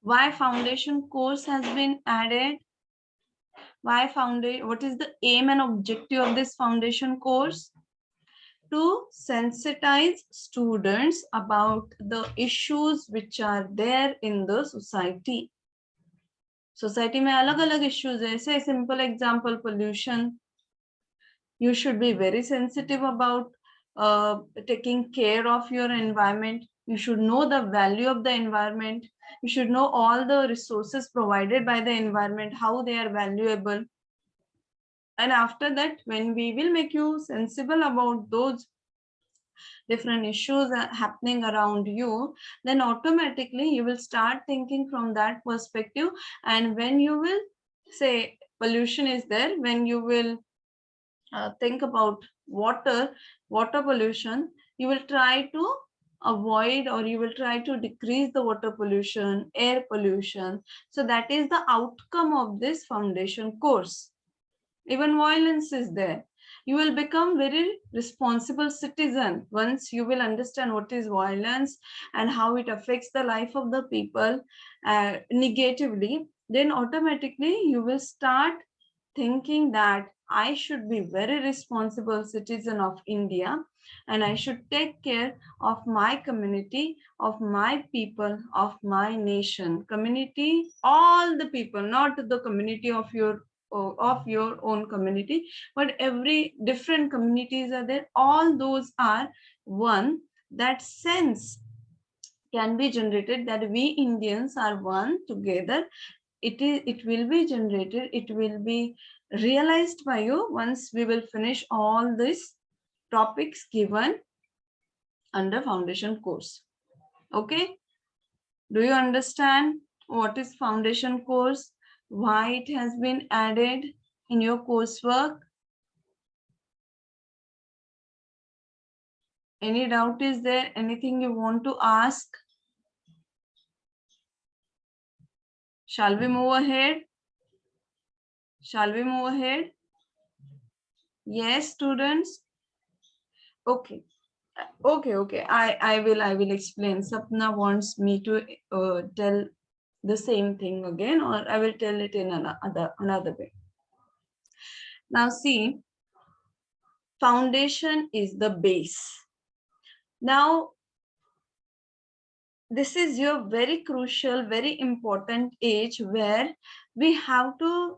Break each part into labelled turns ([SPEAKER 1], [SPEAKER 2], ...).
[SPEAKER 1] Why foundation course has been added? Why foundation? What is the aim and objective of this foundation course? To sensitize students about the issues which are there in the society. Society में अलग अलग issues है. Say simple example, pollution. You should be very sensitive about taking care of your environment. You should know the value of the environment. You should know all the resources provided by the environment, how they are valuable. And after that, when we will make you sensible about those different issues happening around you, then automatically you will start thinking from that perspective. And when you will say pollution is there, when you will think about water pollution, you will try to avoid, or you will try to decrease the water pollution, air pollution. So that is the outcome of this foundation course. Even violence is there. You will become very responsible citizen once you will understand what is violence and how it affects the life of the people negatively. Then automatically you will start thinking that I should be very responsible citizen of India, and I should take care of my community, of my people, of my nation. Community, all the people, not the community of your own community, but every different communities are there. All those are one. That sense can be generated that we Indians are one together. It will be generated, it will be realized by you once we will finish all these topics given under foundation course. Okay, do you understand what is foundation course, why it has been added in your coursework? Any doubt is there? Anything you want to ask? Shall we move ahead? Shall we move ahead? Yes, students. Okay. Okay. I will explain. Sapna wants me to tell the same thing again, or I will tell it in another way. Now see, foundation is the base. Now, this is your very crucial, very important age where we have to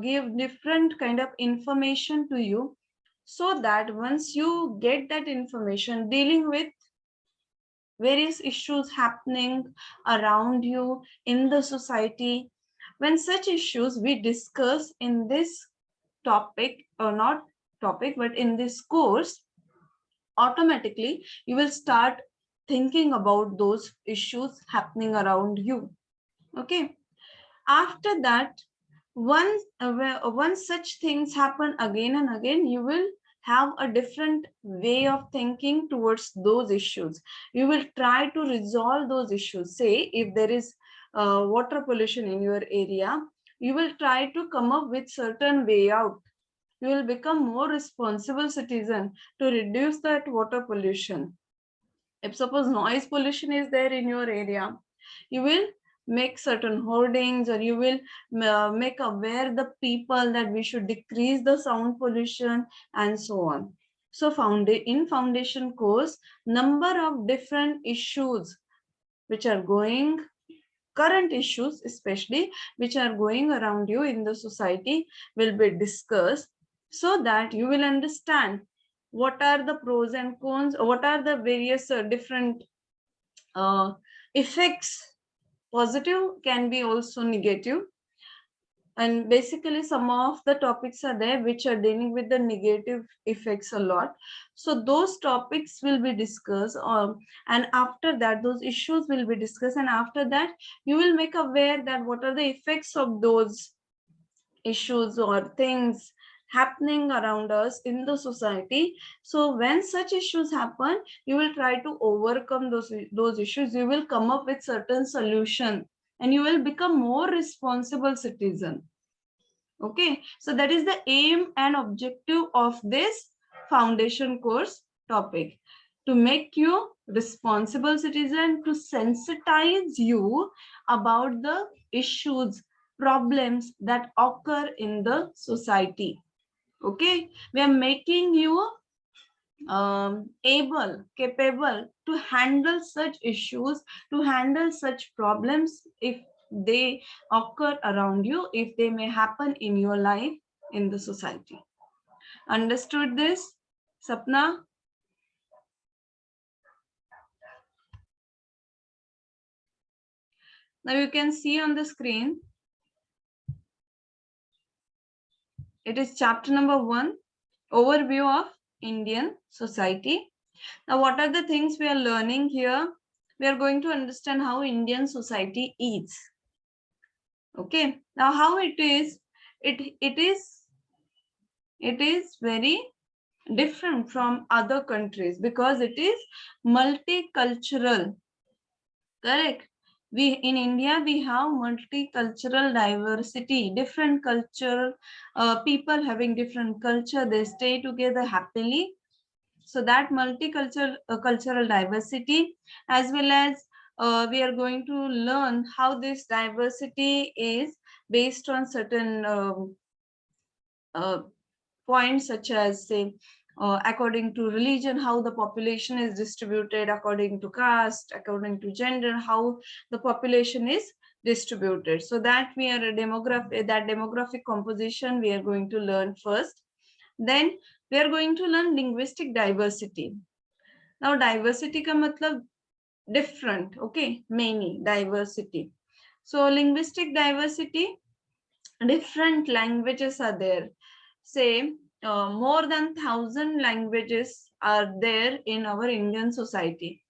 [SPEAKER 1] give different kind of information to you, so that once you get that information dealing with various issues happening around you in the society, when such issues we discuss in this topic, or not topic, but in this course, automatically you will start thinking about those issues happening around you. Okay, after that, once such things happen again and again, you will have a different way of thinking towards those issues. You will try to resolve those issues. Say if there is water pollution in your area, you will try to come up with certain way out. You will become more responsible citizen to reduce that water pollution. If suppose noise pollution is there in your area, you will make certain hoardings, or you will make aware the people that we should decrease the sound pollution and so on. So in foundation course, number of different issues which are going, current issues especially, which are going around you in the society, will be discussed, so that you will understand what are the pros and cons, or what are the various different effects. Positive can be also negative, and basically some of the topics are there which are dealing with the negative effects a lot. So those topics will be discussed, and after that those issues will be discussed, and after that you will make aware that what are the effects of those issues or things happening around us in the society. So when such issues happen, you will try to overcome those issues. You will come up with certain solution, and you will become more responsible citizen. Okay, so that is the aim and objective of this foundation course topic, to make you responsible citizen to sensitize you about the issues, problems that occur in the society. Okay, we are making you capable to handle such issues, to handle such problems if they occur around you, if they may happen in your life, in the society. Understood this, Sapna? Now you can see on the screen, it is chapter number 1, overview of Indian society. Now, what are the things we are learning here? We are going to understand how Indian society is. Okay, now how it is, it is very different from other countries because it is multicultural. Correct. We in India we have multicultural diversity, different culture, people having different culture, they stay together happily. So that multicultural cultural diversity, as well as we are going to learn how this diversity is based on certain uh, points, such as say according to religion, how the population is distributed, according to caste, according to gender, how the population is distributed. So that we are a demographic composition we are going to learn first. Then we are going to learn linguistic diversity. Now diversity ka matlab different, okay, many, diversity. So linguistic diversity, different languages are there. Say more than 1,000 languages are there in our Indian society,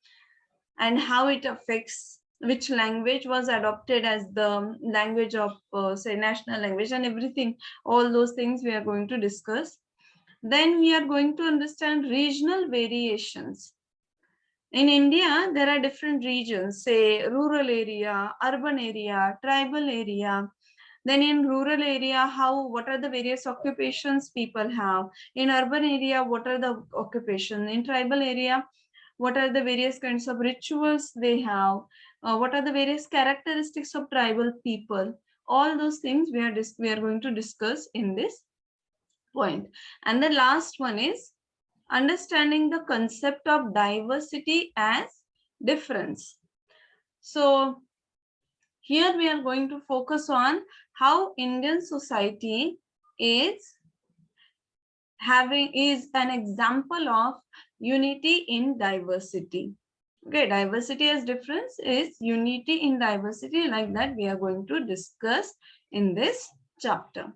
[SPEAKER 1] and how it affects, which language was adopted as the language of say national language, and everything, all those things we are going to discuss. Then we are going to understand regional variations. In India, there are different regions, say rural area, urban area, tribal area. Then in rural area, what are the various occupations people have? In urban area, what are the occupations? In tribal area, what are the various kinds of rituals they have? What are the various characteristics of tribal people? All those things we are going to discuss in this point. And the last one is understanding the concept of diversity as difference. So here we are going to focus on how Indian society is an example of unity in diversity. Okay, diversity as difference is unity in diversity, like that we are going to discuss in this chapter.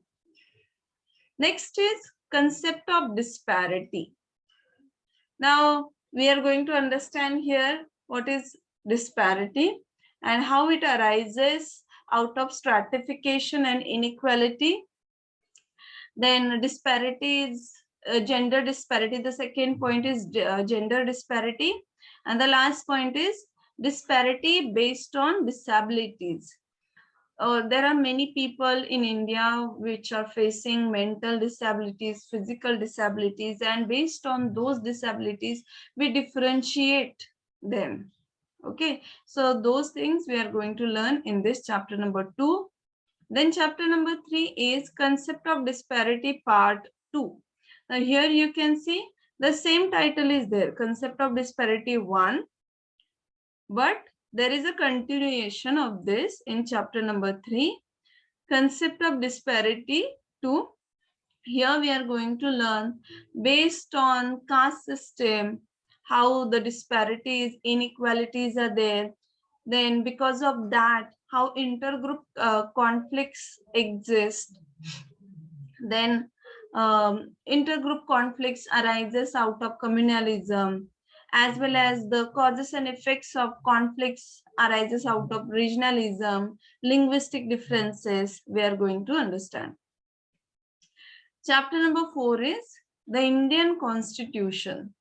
[SPEAKER 1] Next is concept of disparity. Now we are going to understand here what is disparity and how it arises out of stratification and inequality. Then disparity is gender disparity. The second point is gender disparity. And the last point is disparity based on disabilities. There are many people in India which are facing mental disabilities, physical disabilities, and based on those disabilities, we differentiate them. Okay, so those things we are going to learn in this chapter number 2. Then chapter number 3 is concept of disparity part 2. Now here you can see the same title is there, concept of disparity 1, but there is a continuation of this in chapter number 3, concept of disparity 2. Here we are going to learn based on caste system, how the disparities, inequalities are there. Then because of that, how intergroup conflicts exist. Then intergroup conflicts arises out of communalism, as well as the causes and effects of conflicts arises out of regionalism, linguistic differences we are going to understand. Chapter number 4 is the Indian Constitution.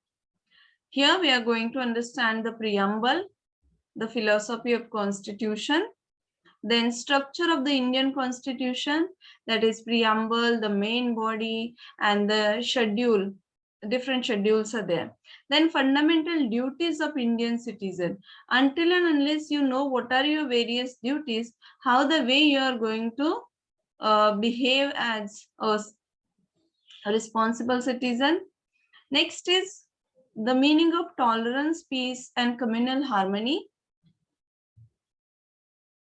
[SPEAKER 1] Here we are going to understand the preamble, the philosophy of Constitution, then structure of the Indian Constitution, that is preamble, the main body, and the schedule. different schedules are there. Then fundamental duties of Indian citizen. Until and unless you know what are your various duties, how the way you are going to behave as a responsible citizen. Next is the meaning of tolerance, peace, and communal harmony,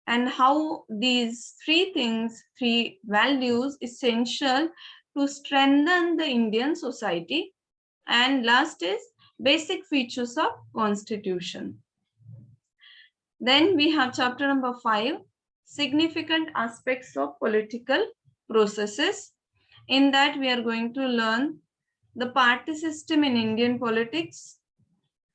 [SPEAKER 1] and how these three things, three values, essential to strengthen the Indian society. And last is basic features of Constitution. Then we have chapter number 5, significant aspects of political processes. In that we are going to learn the party system in Indian politics,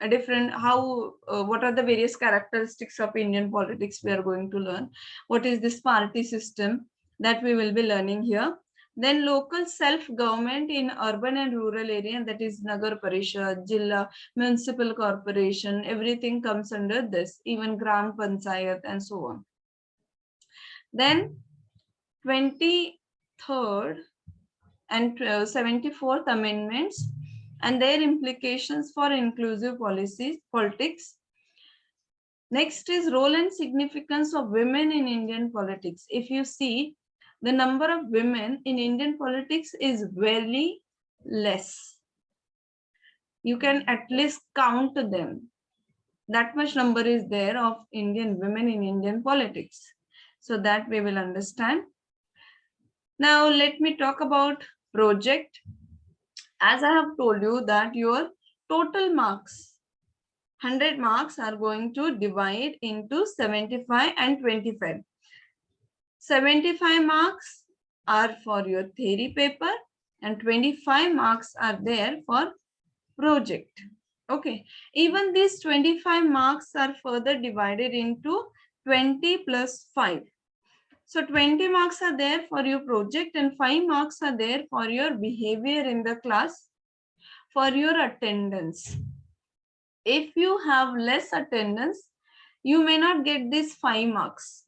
[SPEAKER 1] a different how what are the various characteristics of Indian politics we are going to learn. What is this party system that we will be learning here. Then local self-government in urban and rural area, that is Nagar Parishad, Jilla, municipal corporation, everything comes under this, even Gram Panchayat and so on. Then 23rd and 74th amendments and their implications for inclusive politics. Next is role and significance of women in Indian politics. If you see, the number of women in Indian politics is very less. You can at least count them. That much number is there of Indian women in Indian politics. So that we will understand. Now let me talk about project. As I have told you that your total marks, 100 marks, are going to divide into 75 and 25. 75 marks are for your theory paper and 25 marks are there for project. Okay, even these 25 marks are further divided into 20 plus 5. So 20 marks are there for your project and 5 marks are there for your behavior in the class, for your attendance. If you have less attendance, you may not get these 5 marks.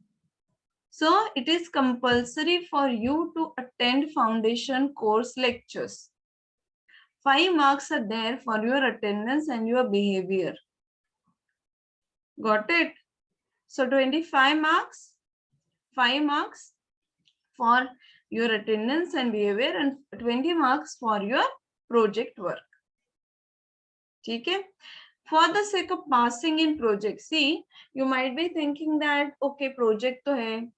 [SPEAKER 1] So it is compulsory for you to attend foundation course lectures. 5 marks are there for your attendance and your behavior. Got it? So 25 marks, 5 marks for your attendance and behavior and 20 marks for your project work. Okay? For the sake of passing in project, see, you might be thinking that, okay, project to hai.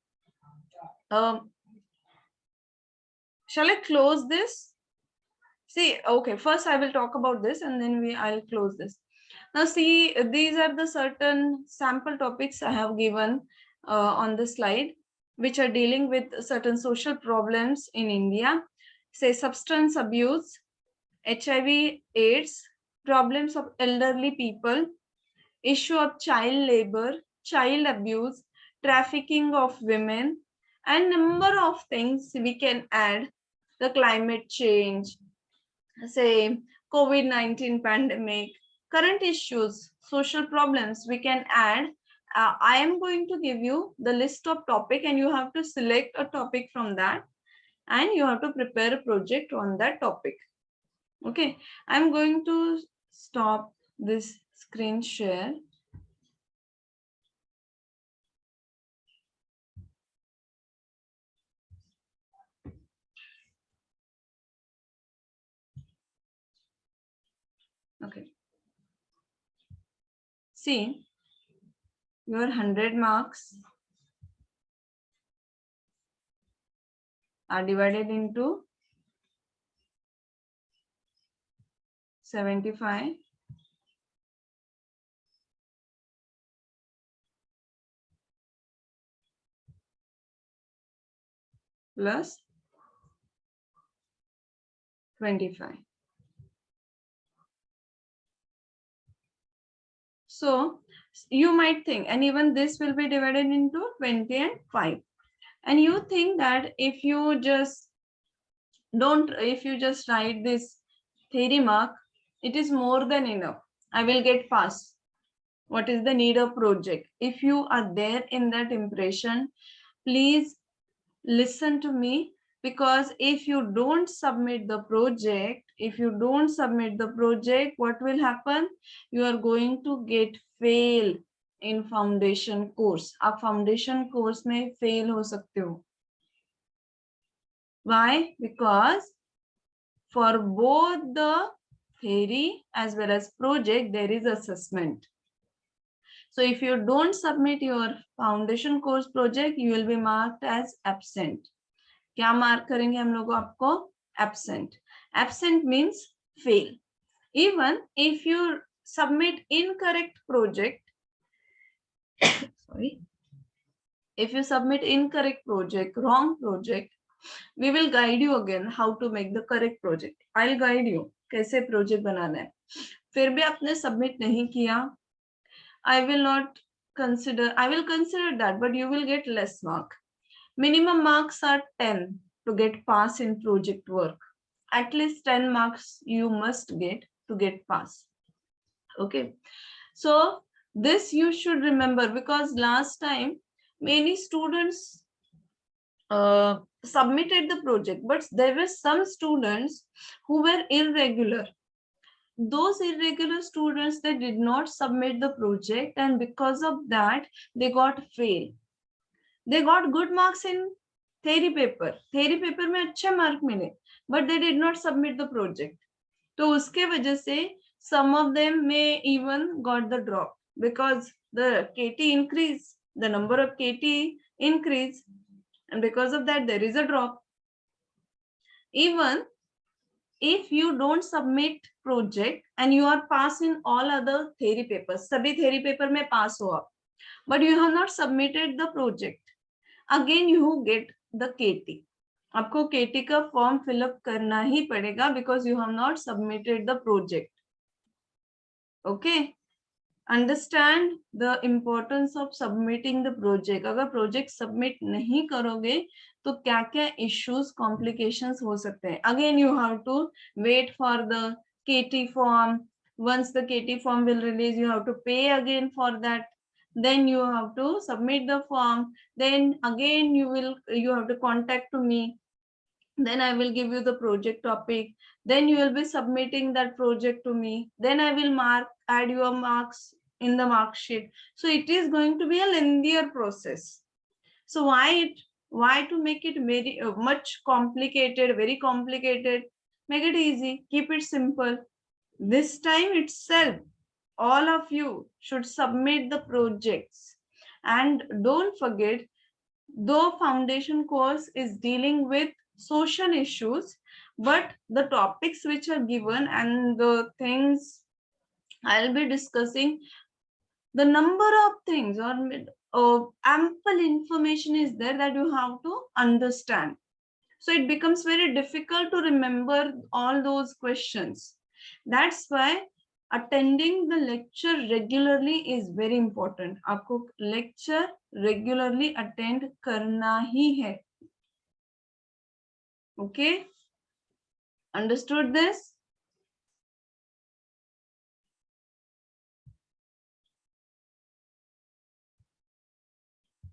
[SPEAKER 1] Shall I close this? See, okay, first I will talk about this and then I'll close this. Now see, these are the certain sample topics I have given on the slide, which are dealing with certain social problems in India. Say substance abuse, HIV, AIDS, problems of elderly people, issue of child labor, child abuse, trafficking of women, and number of things we can add. The climate change, say COVID-19 pandemic, current issues, social problems we can add. I am going to give you the list of topic and you have to select a topic from that and you have to prepare a project on that topic. Okay, I'm going to stop this screen share. Okay. See, your 100 marks are divided into 75 plus 25. So you might think, and even this will be divided into 20 and 5. And you think that if you just write this theory mark, it is more than enough. I will get pass. What is the need of project? If you are there in that impression, please listen to me, because if you don't submit the project, if you don't submit the project, what will happen? You are going to get fail in foundation course. आप foundation course में fail हो सकते हो. Why? Because for both the theory as well as project, there is assessment. So if you don't submit your foundation course project, you will be marked as absent. क्या mark करेंगे हम लोग आपको? Absent. Absent means fail. Even if you submit incorrect project, sorry, if you submit incorrect project, wrong project, we will guide you again how to make the correct project. I'll guide you कैसे project बनाना है. फिर भी आपने submit नहीं किया, I will consider that, but you will get less mark. Minimum marks are 10 to get pass in project work. At least 10 marks you must get to get pass. Okay. So this you should remember, because last time many students submitted the project, but there were some students who were irregular. Those irregular students, they did not submit the project, and because of that they got fail. They got good marks in theory paper में अच्छे mark मिले, but they did not submit the project. तो उसके वजह से some of them may even got the drop, because the KT increase, the number of KT increase, and because of that there is a drop. Even if you don't submit project and you are pass in all other theory papers, सभी theory paper में pass हो आप, but you have not submitted the project, again you get the KT. आपको KT का form fill up करना ही पड़ेगा, because you have not submitted the project. Okay, understand the importance of submitting the project. अगर project submit नहीं करोगे तो क्या क्या issues, complications हो सकते हैं. Again you have to wait for the KT form. Once the KT form will release, you have to pay again for that. Then you have to submit the form. Then again you have to contact to me. Then I will give you the project topic. Then you will be submitting that project to me. Then I will add your marks in the mark sheet. So it is going to be a lengthier process. So why to make it very much complicated, very complicated? Make it easy, keep it simple. This time itself, all of you should submit the projects. And don't forget, though foundation course is dealing with social issues, but the topics which are given and the things I'll be discussing, the number of things or ample information is there that you have to understand. So it becomes very difficult to remember all those questions. That's why attending the lecture regularly is very important. आपको lecture regularly attend करना ही है. Okay, understood this?